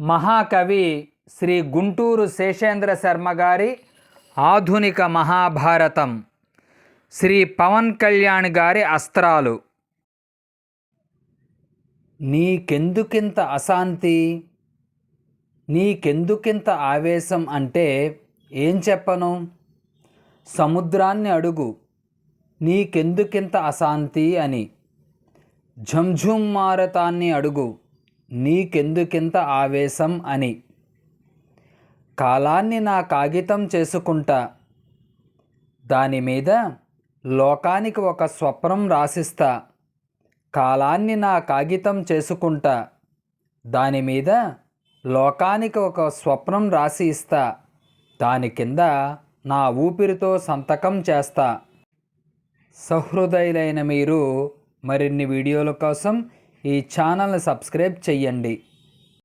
మహాకవి శ్రీ గుంటూరు శేషేంద్ర శర్మ గారి ఆధునిక మహాభారతం, శ్రీ పవన్ కళ్యాణ్ గారి అస్త్రాలు. నీకెందుకింత అశాంతి, నీకెందుకింత ఆవేశం అంటే ఏం చెప్పను? సముద్రాన్ని అడుగు నీకెందుకింత అశాంతి అని, ఝంఝుం మారతాన్ని అడుగు నీకెందుకింత ఆవేశం అని. కాలాన్ని నా కాగితం చేసుకుంటా, దాని మీద లోకానికి ఒక స్వప్నం రాసిస్తా. కాలాన్ని నా కాగితం చేసుకుంటా, దాని మీద లోకానికి ఒక స్వప్నం రాసి ఇస్తా. దాని కింద నా ఊపిరితో సంతకం చేస్తా. సహృదయులైన మీరు మరిన్ని వీడియోల కోసం ఈ ఛానల్ని సబ్స్క్రైబ్ చెయ్యండి.